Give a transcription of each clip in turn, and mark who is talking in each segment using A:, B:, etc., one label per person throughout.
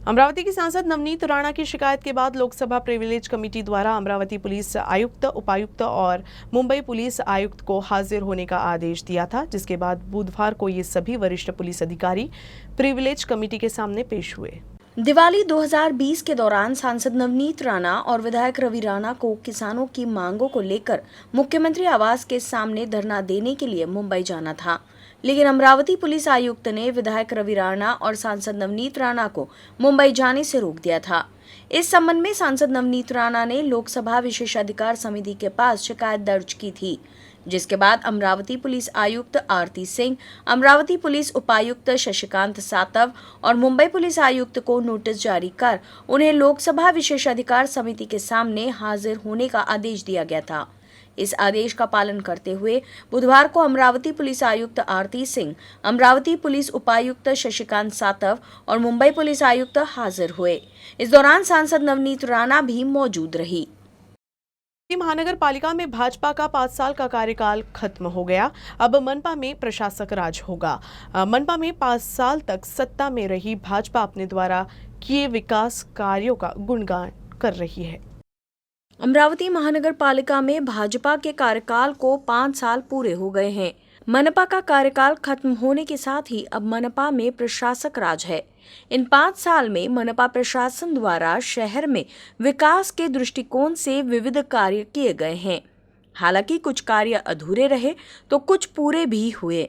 A: अमरावती की सांसद नवनीत राणा की शिकायत के बाद लोकसभा प्रिविलेज कमेटी द्वारा अमरावती पुलिस आयुक्त, उपायुक्त और मुंबई पुलिस आयुक्त को हाजिर होने का आदेश दिया था, जिसके बाद बुधवार को ये सभी वरिष्ठ पुलिस अधिकारी प्रिविलेज कमेटी के सामने पेश हुए।
B: दिवाली 2020 के दौरान सांसद नवनीत राणा और विधायक रवि राणा को किसानों की मांगों को लेकर मुख्यमंत्री आवास के सामने धरना देने के लिए मुंबई जाना था, लेकिन अमरावती पुलिस आयुक्त ने विधायक रवि राणा और सांसद नवनीत राणा को मुंबई जाने से रोक दिया था। इस संबंध में सांसद नवनीत राणा ने लोकसभा विशेषाधिकार समिति के पास शिकायत दर्ज की थी, जिसके बाद अमरावती पुलिस आयुक्त आरती सिंह, अमरावती पुलिस उपायुक्त शशिकांत सातव और मुंबई पुलिस आयुक्त को नोटिस जारी कर उन्हें लोकसभा विशेषाधिकार समिति के सामने हाजिर होने का आदेश दिया गया था। इस आदेश का पालन करते हुए बुधवार को अमरावती पुलिस आयुक्त आरती सिंह, अमरावती पुलिस उपायुक्त शशिकांत सातव और मुंबई पुलिस आयुक्त हाजिर हुए। इस दौरान सांसद नवनीत राणा भी मौजूद रही।
A: महानगर पालिका में भाजपा का 5 साल का कार्यकाल खत्म हो गया। अब मनपा में प्रशासक राज होगा। मनपा में 5 साल तक सत्ता में रही भाजपा अपने द्वारा किए विकास कार्यों का गुणगान कर रही है।
B: अमरावती महानगर पालिका में भाजपा के कार्यकाल को 5 साल पूरे हो गए हैं। मनपा का कार्यकाल खत्म होने के साथ ही अब मनपा में प्रशासक राज है। इन 5 साल में मनपा प्रशासन द्वारा शहर में विकास के दृष्टिकोण से विविध कार्य किए गए हैं। हालांकि कुछ कार्य अधूरे रहे तो कुछ पूरे भी हुए।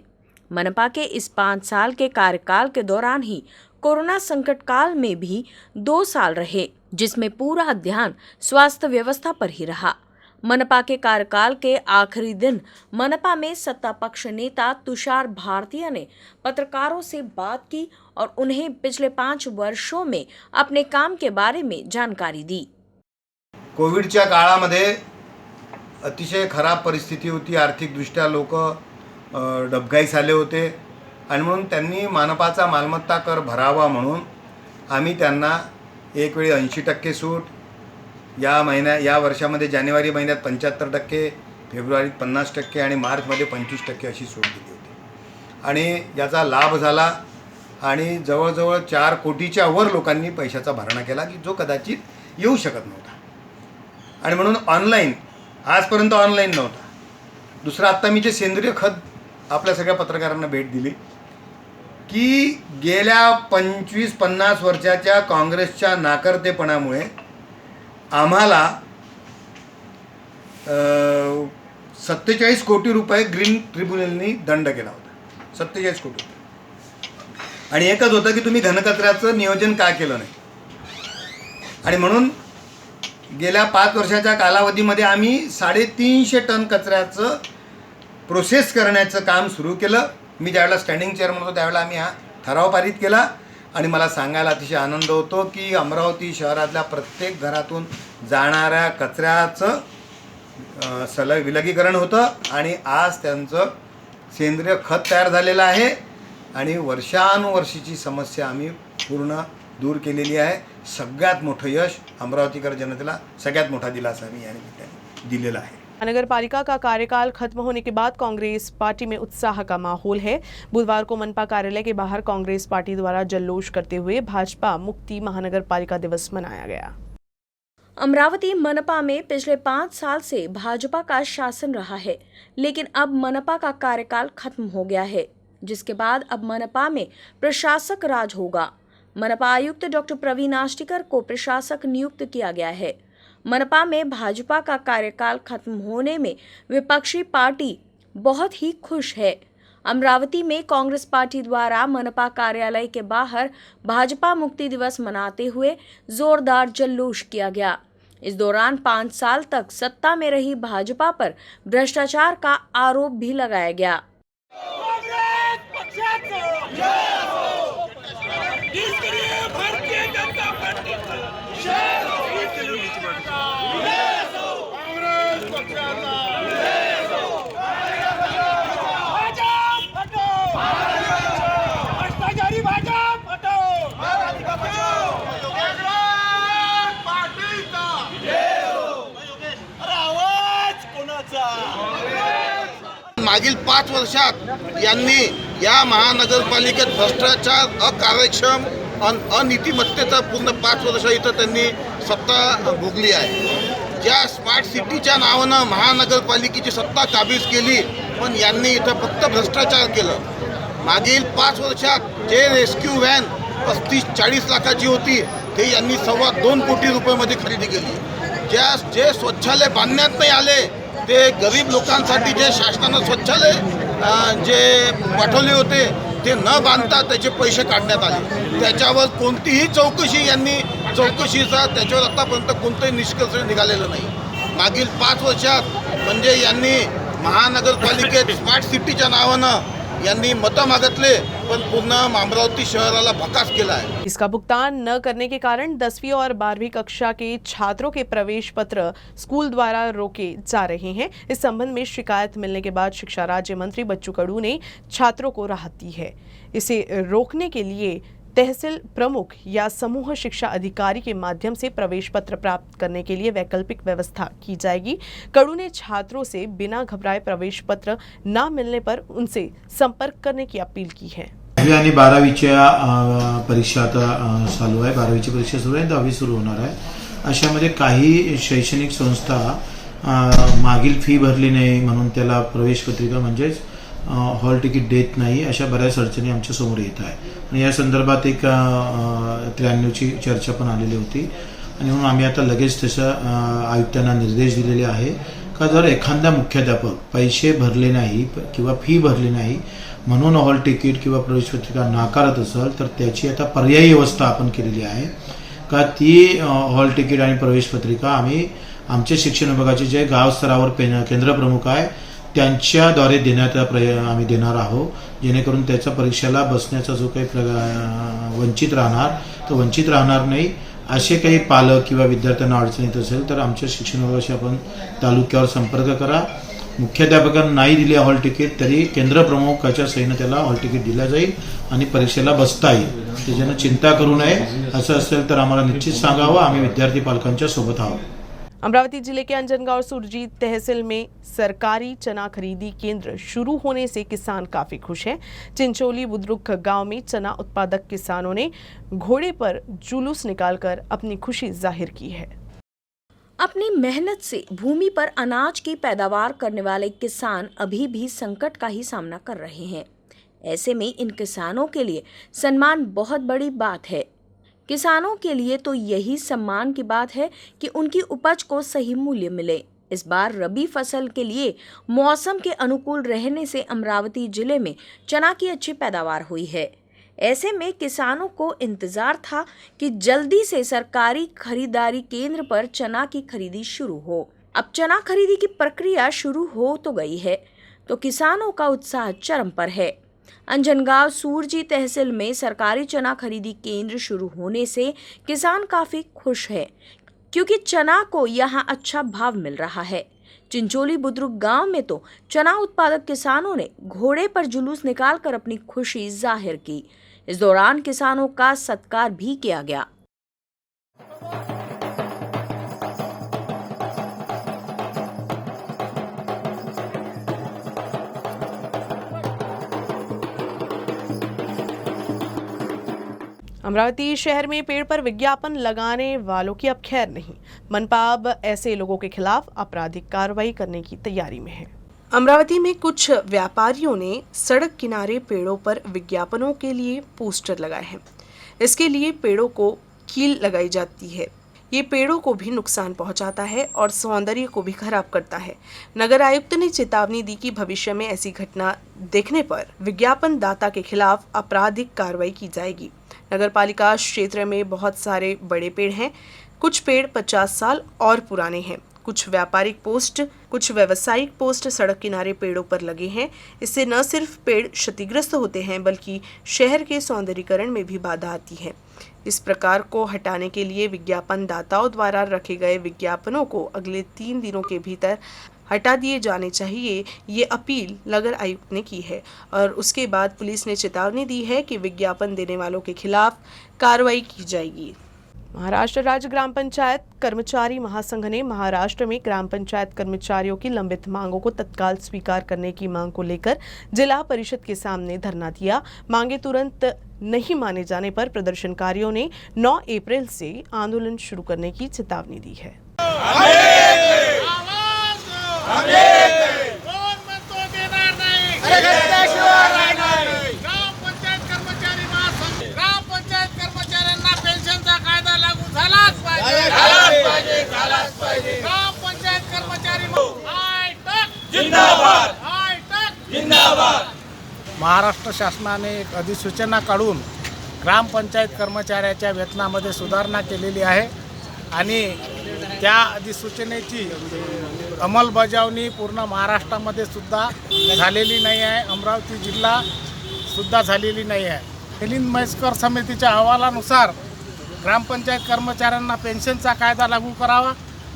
B: मनपा के इस 5 साल के कार्यकाल के दौरान ही कोरोना संकट काल में भी 2 साल रहे, जिसमें पूरा ध्यान स्वास्थ्य व्यवस्था पर ही रहा। मनपा के कार्यकाल के आखिरी दिन मनपा में सत्ता पक्ष नेता तुषार भारतीय ने पत्रकारों से बात की और उन्हें पिछले 5 वर्षों में अपने काम के बारे में जानकारी दी।
C: कोविडच्या काळामध्ये अतिशय खराब परिस्थिती होती। आर्थिकदृष्ट्या लोक डबघाईस आले होते आणि म्हणून त्यांनी मनपाचा मालमत्ता कर भरावा म्हणून आम्ही त्यांना एक वेळी 80% सूट, या वर्षामध्ये जानेवारी महिन्यात 75%, फेब्रुवारीत 50% आणि मार्चमध्ये 25% अशी सूट दिली होती आणि याचा लाभ झाला आणि जवळजवळ 4 कोटीच्या वर लोकांनी पैशाचा भरणा केला की जो कदाचित येऊ शकत नव्हता आणि म्हणून ऑनलाईन आजपर्यंत ऑनलाईन नव्हता। दुसरा आत्ता मी जे सेंद्रिय खत आपल्या सगळ्या पत्रकारांना भेट दिली की गेल्या 25-50 वर्षाच्या काँग्रेसच्या नाकर्तेपणामुळे आम्हाला 47 कोटी रुपये ग्रीन ट्रिब्युनलनी दंड केला होता। 47 कोटी आणि एकच होतं की तुम्ही घनकचऱ्याचं नियोजन का केलं नाही आणि म्हणून गेल्या 5 वर्षाच्या कालावधीमध्ये आम्ही 350 टन कचऱ्याचं प्रोसेस करण्याचं काम सुरू केलं। मी ज्यावेळेला स्टँडिंग चेअरमन होतो त्यावेळेला आम्ही हा ठराव पारित केला आणि मला सांगायला अतिशय आनंद होतो की अमरावती शहरातल्या प्रत्येक घरातून जाणाऱ्या कचऱ्याचं विलगीकरण होतं आणि आज त्यांचं सेंद्रिय खत तयार झालेलं आहे आणि वर्षानुवर्षीची समस्या आम्ही पूर्ण दूर केलेली आहे। सगळ्यात मोठं यश अमरावतीकर जनतेला सगळ्यात मोठा दिलासा मी या निमित्ताने दिलेला आहे।
A: नगर पालिका का कार्यकाल खत्म होने के बाद कांग्रेस पार्टी में उत्साह का माहौल है। बुधवार को मनपा कार्यालय के बाहर कांग्रेस पार्टी द्वारा जल्लोष करते हुए भाजपा मुक्ति महानगर पालिका दिवस मनाया गया।
B: अमरावती मनपा में पिछले 5 साल से भाजपा का शासन रहा है, लेकिन अब मनपा का कार्यकाल खत्म हो गया है, जिसके बाद अब मनपा में प्रशासक राज होगा। मनपा आयुक्त डॉक्टर प्रवीण आष्टीकर को प्रशासक नियुक्त किया गया है। मनपा में भाजपा का कार्यकाल खत्म होने में विपक्षी पार्टी बहुत ही खुश है। अमरावती में कांग्रेस पार्टी द्वारा मनपा कार्यालय के बाहर भाजपा मुक्ति दिवस मनाते हुए जोरदार जल्लोष किया गया। इस दौरान 5 साल तक सत्ता में रही भाजपा पर भ्रष्टाचार का आरोप भी लगाया गया।
D: मागील 5 वर्षात यांनी या महानगरपालिकेत भ्रष्टाचार, अकार्यक्षम अनितिमत्तेचा पूर्ण 5 वर्ष इथं त्यांनी सत्ता भोगली आहे. ज्या स्मार्ट सिटीच्या नावानं महानगरपालिकेची सत्ता काबीज केली, पण यांनी इथं फक्त भ्रष्टाचार केलं. मागील 5 वर्षात जे रेस्क्यू व्हॅन 35-40 लाखाची होती ते यांनी 2.25 कोटी रुपयामध्ये खरेदी केली. जे शौचालय बांधण्यात नाही आले, ते गरीब लोकांसाठी जे शासनानं शौचालय जे पाठवले होते ते न बांधता त्याचे पैसे काढण्यात आले. त्याच्यावर कोणतीही चौकशीचा त्याच्यावर आतापर्यंत कोणतंही निष्कर्ष निघालेलं नाही. मागील 5 वर्षात म्हणजे यांनी महानगरपालिकेत स्मार्ट सिटीच्या नावानं यांनी मतं मागितले, पण पूर्ण अमरावती शहराला भकास केला है.
A: इसका भुगतान न करने के कारण 10वीं और 12वीं कक्षा के छात्रों के प्रवेश पत्र स्कूल द्वारा रोके जा रहे हैं. इस संबंध में शिकायत मिलने के बाद शिक्षा राज्य मंत्री बच्चू कडू ने छात्रों को राहत दी है. इसे रोकने के लिए तहसील प्रमुख या समूह शिक्षा अधिकारी के माध्यम से प्रवेश पत्र प्राप्त करने के लिए वैकल्पिक व्यवस्था की जाएगी. कडू ने छात्रों से बिना घबराए प्रवेश पत्र न मिलने पर उनसे संपर्क करने की अपील की है.
E: 10वी आणि 12वीच्या परीक्षा आता चालू आहे. 12वीची परीक्षा सुरू आहे, 10वी सुरू होणार आहे. अशामध्ये काही शैक्षणिक संस्था मागील फी भरली नाही म्हणून त्याला प्रवेश पत्रिका म्हणजेच हॉल तिकीट देत नाही, अशा बऱ्याच अडचणी आमच्या समोर येत आहे. आणि या संदर्भात एक 93ची चर्चा पण आलेली होती आणि म्हणून आम्ही आता लगेच तसं आयुक्तांना निर्देश दिलेले आहे का जर एखादा मुख्याध्यापक पैसे भरले नाही किंवा फी भरली नाही म्हणून हॉल तिकीट किंवा प्रवेश पत्रिका नाकारत असेल तर त्याची आता पर्यायी व्यवस्था आपण केलेली आहे का ती हॉल तिकीट आणि प्रवेश पत्रिका आम्ही आमच्या शिक्षण विभागाचे जे गाव स्तरावर केंद्र प्रमुख आहे त्यांच्याद्वारे देण्यात आम्ही देणार आहोत, जेणेकरून त्याच्या परीक्षेला बसण्याचा जो काही वंचित राहणार तो वंचित राहणार नाही. असे काही पालक किंवा विद्यार्थ्यांना अडचण येत असेल तर आमच्या शिक्षण विभागाशी आपण तालुक्यावर संपर्क करा. मुख्याध्यापकांना नाही दिले हॉल तिकीट तरी केंद्र प्रमुखाच्या सहीनं त्याला हॉल तिकीट दिलं जाईल आणि परीक्षेला बसता येईल. त्याच्यानं चिंता करू नये. असं असेल तर आम्हाला निश्चित सांगावं, आम्ही विद्यार्थी पालकांच्या सोबत आहोत.
A: अमरावती जिले के अंजनगांव सुरजीत तहसील में सरकारी चना खरीदी केंद्र शुरू होने से किसान काफी खुश हैं. चिंचोली बुद्रुक गांव में चना उत्पादक किसानों ने घोड़े पर जुलूस निकालकर अपनी खुशी जाहिर की है.
B: अपनी मेहनत से भूमि पर अनाज की पैदावार करने वाले किसान अभी भी संकट का ही सामना कर रहे हैं. ऐसे में इन किसानों के लिए सम्मान बहुत बड़ी बात है. किसानों के लिए तो यही सम्मान की बात है कि उनकी उपज को सही मूल्य मिले. इस बार रबी फसल के लिए मौसम के अनुकूल रहने से अमरावती जिले में चना की अच्छी पैदावार हुई है. ऐसे में किसानों को इंतजार था कि जल्दी से सरकारी खरीदारी केंद्र पर चना की खरीदी शुरू हो. अब चना खरीदी की प्रक्रिया शुरू हो तो गई है, तो किसानों का उत्साह चरम पर है. अंजनगांव सूरजी तहसील में सरकारी चना खरीदी केंद्र शुरू होने से किसान काफ़ी खुश है, क्योंकि चना को यहाँ अच्छा भाव मिल रहा है. चिंचोली बुद्रुक गांव में तो चना उत्पादक किसानों ने घोड़े पर जुलूस निकालकर अपनी खुशी जाहिर की. इस दौरान किसानों का सत्कार भी किया गया.
A: अमरावती शहर में पेड़ पर विज्ञापन लगाने वालों की अब खैर नहीं. मनपा अब ऐसे लोगों के खिलाफ आपराधिक कार्रवाई करने की तैयारी में है. अमरावती में कुछ व्यापारियों ने सड़क किनारे पेड़ों पर विज्ञापनों के लिए पोस्टर लगाए हैं. इसके लिए पेड़ों को कील लगाई जाती है. ये पेड़ों को भी नुकसान पहुंचाता है और सौंदर्य को भी खराब करता है. नगर आयुक्त ने चेतावनी दी कि भविष्य में ऐसी घटना देखने पर विज्ञापन दाता के खिलाफ आपराधिक कार्रवाई की जाएगी. नगर पालिका क्षेत्र में बहुत सारे बड़े पेड़ हैं. कुछ पेड़ 50 साल और पुराने हैं. कुछ व्यापारिक पोस्ट, कुछ व्यावसायिक पोस्ट सड़क किनारे पेड़ों पर लगे हैं. इससे न सिर्फ पेड़ क्षतिग्रस्त होते हैं बल्कि शहर के सौंदर्यीकरण में भी बाधा आती है. इस प्रकार को हटाने के लिए विज्ञापन दाताओं द्वारा रखे गए विज्ञापनों को अगले 3 दिनों के भीतर हटा दिए जाने चाहिए, ये अपील नगर आयुक्त ने की है. और उसके बाद पुलिस ने चेतावनी दी है कि विज्ञापन देने वालों के खिलाफ कार्रवाई की जाएगी. महाराष्ट्र राज्य ग्राम पंचायत कर्मचारी महासंघ ने महाराष्ट्र में ग्राम पंचायत कर्मचारियों की लंबित मांगों को तत्काल स्वीकार करने की मांग को लेकर जिला परिषद के सामने धरना दिया। मांगे तुरंत नहीं माने जाने पर प्रदर्शनकारियों ने 9 अप्रैल से आंदोलन शुरू करने की चेतावनी दी है।
F: महाराष्ट्र शासनाने एक अधिसूचना काढून ग्रामपंचायत कर्मचाऱ्याच्या वेतनामध्ये सुधारणा केलेली आहे आणि त्या अधिसूचनेची अंमलबजावणी पूर्ण महाराष्ट्रामध्ये सुद्धा झालेली नाही आहे। अमरावती जिल्हा सुद्धा झालेली नाही आहे। मिलिंद म्हैसकर समितीच्या अहवालानुसार ग्रामपंचायत कर्मचाऱ्यांना पेन्शनचा कायदा लागू करावा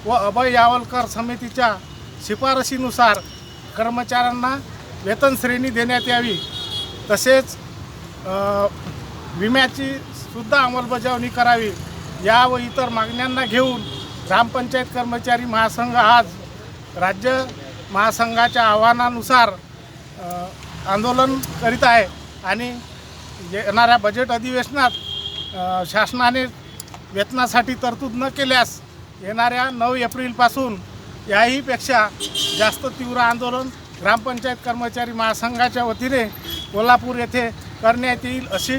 F: व अभय यावलकर समितीच्या शिफारशीनुसार कर्मचाऱ्यांना वेतन श्रेणी देण्यात यावी, तसेच विम्याची सुद्धा अंमलबजावणी करावी। या व इतर मागण्यांना घेऊन ग्रामपंचायत कर्मचारी महासंघ आज राज्य महासंघाच्या आव्हानानुसार आंदोलन करीत आहे आणि येणाऱ्या बजेट अधिवेशनात शासनाने वेतनासाठी तरतूद न केल्यास येणाऱ्या 9 एप्रिलपासून याहीपेक्षा जास्त तीव्र आंदोलन ग्रामपंचायत कर्मचारी महासंघाच्या वतीने कोल्हापूर येथे करण्यात येईल अशी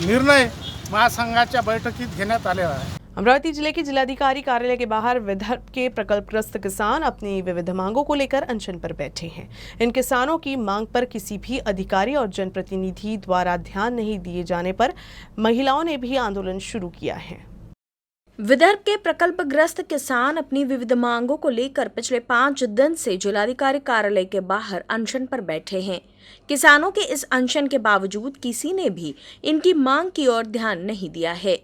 F: निर्णय महासंघाच्या बैठकीत घेण्यात आलेला आहे।
A: अमरावती जिले के जिलाधिकारी कार्यालय के बाहर विदर्भ के प्रकल्पग्रस्त किसान अपनी विविध मांगों को लेकर अनशन पर बैठे हैं। इन किसानों की मांग पर किसी भी अधिकारी और जनप्रतिनिधि द्वारा ध्यान नहीं दिए जाने पर महिलाओं ने भी आंदोलन शुरू किया है।
B: विदर्भ के प्रकल्पग्रस्त किसान अपनी विविध मांगों को लेकर पिछले 5 दिन से जिलाधिकारी कार्यालय के बाहर अनशन पर बैठे हैं। किसानों के इस अनशन के बावजूद किसी ने भी इनकी मांग की ओर ध्यान नहीं दिया है।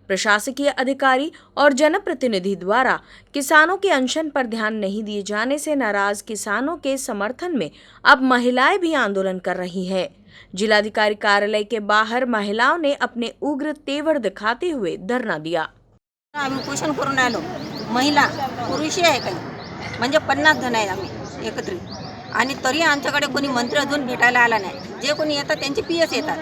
B: प्रशासकीय अधिकारी और जनप्रतिनिधि द्वारा किसानों के अनशन पर ध्यान नहीं दिए जाने से नाराज किसानों के समर्थन में अब महिलाएं भी आंदोलन कर रही हैं। जिलाधिकारी कार्यालय के बाहर महिलाओं ने अपने उग्र तेवर दिखाते हुए धरना दिया।
G: आम्ही उपोषण करून आलो, महिला पुरुषही आहे काही, म्हणजे 50 जण आहे आम्ही एकत्रित, आणि तरी आमच्याकडे कोणी मंत्री अजून भेटायला आला नाही। जे कोणी येतात त्यांचे पीएस येतात,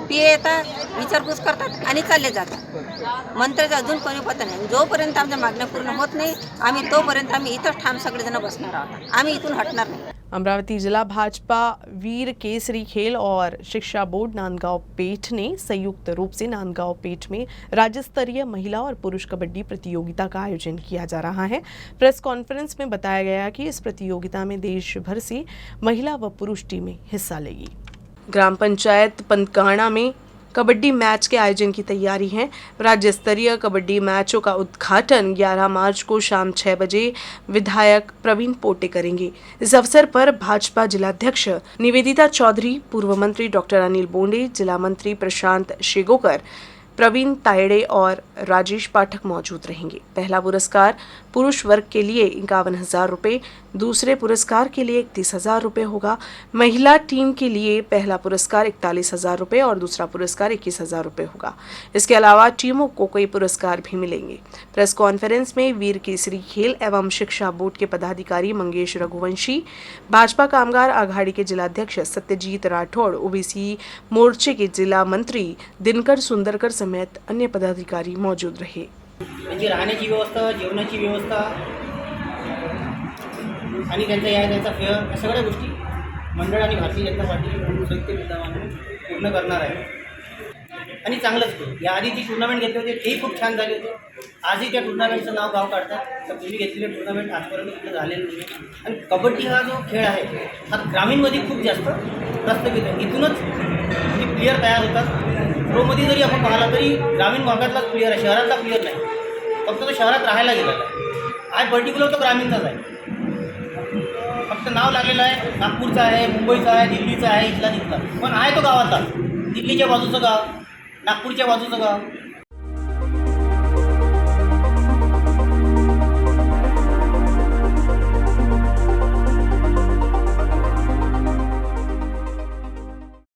G: पीए येतात, विचारपूस करतात आणि चालले जातात। मंत्र्याचं अजून कोणी पत्ता नाही। जोपर्यंत आमच्या मागण्या पूर्ण होत नाही आम्ही तोपर्यंत आम्ही इथंच ठाम सगळेजण बसणार आहोत। आम्ही इथून हटणार नाही।
A: अमरावती जिला भाजपा वीर केसरी खेल और शिक्षा बोर्ड नांदगांव पेठ ने संयुक्त रूप से नांदगांव पेठ में राज्य स्तरीय महिला और पुरुष कबड्डी प्रतियोगिता का आयोजन किया जा रहा है। प्रेस कॉन्फ्रेंस में बताया गया कि इस प्रतियोगिता में देश भर से महिला व पुरुष टीमें हिस्सा लेगी। ग्राम पंचायत पंतगाणा में कबड्डी मैच के आयोजन की तैयारी है। राज्य स्तरीय कबड्डी मैचों का उद्घाटन 11 मार्च को शाम 6 बजे विधायक प्रवीण पोटे करेंगे। इस अवसर पर भाजपा जिलाध्यक्ष निवेदिता चौधरी, पूर्व मंत्री डॉक्टर अनिल बोंडे, जिला मंत्री प्रशांत शेगोकर, प्रवीण तायड़े और राजेश पाठक मौजूद रहेंगे। पहला पुरस्कार पुरुष वर्ग के लिए 51,000 रुपये, दूसरे पुरस्कार के लिए 31,000 रुपये होगा। महिला टीम के लिए पहला पुरस्कार 41,000 रुपये और दूसरा पुरस्कार 21,000 रुपये होगा। इसके अलावा टीमों को कई पुरस्कार भी मिलेंगे। प्रेस कॉन्फ्रेंस में वीर केसरी खेल एवं शिक्षा बोर्ड के पदाधिकारी मंगेश रघुवंशी, भाजपा कामगार आघाड़ी के जिलाध्यक्ष सत्यजीत राठौड़, ओबीसी मोर्चे के जिला मंत्री दिनकर सुंदरकर समेत अन्य पदाधिकारी मौजूद रहे।
H: त्यांची राहण्याची व्यवस्था, जेवणाची व्यवस्था आणि त्यांचा फेअर या सगळ्या गोष्टी मंडळ आणि भारतीय जनता पार्टी संयुक्त विद्यमाने पूर्ण करणार आहे आणि चांगलंच करू। याआधी जी टुर्नामेंट घेतले होते तेही खूप छान झाले होते। आजही त्या टुर्नामेंटचं नाव गाव काढतात। तर तुम्ही घेतलेले टुर्नामेंट आजपर्यंत कुठं झालेलं नाही आणि कबड्डी हा जो खेळ आहे हा ग्रामीणमध्ये खूप जास्त प्रस्थापित आहे। इथूनच म्हणजे प्लेयर तयार होतात। प्रोमध्ये जरी आपण पाहिला तरी ग्रामीण भागातलाच प्लेयर आहे, शहरातला प्लेयर नाही। फक्त तो शहरात राहायला गेलेला आहे। आज पर्टिक्युलर तो ग्रामीणचाच आहे। फक्त नाव लागलेलं आहे, नागपूरचा आहे, मुंबईचा आहे, दिल्लीचा आहे, इथला तिथला, पण आहे तो गावातला। दिल्लीच्या बाजूचं गाव, नागपूरच्या बाजूचं गाव,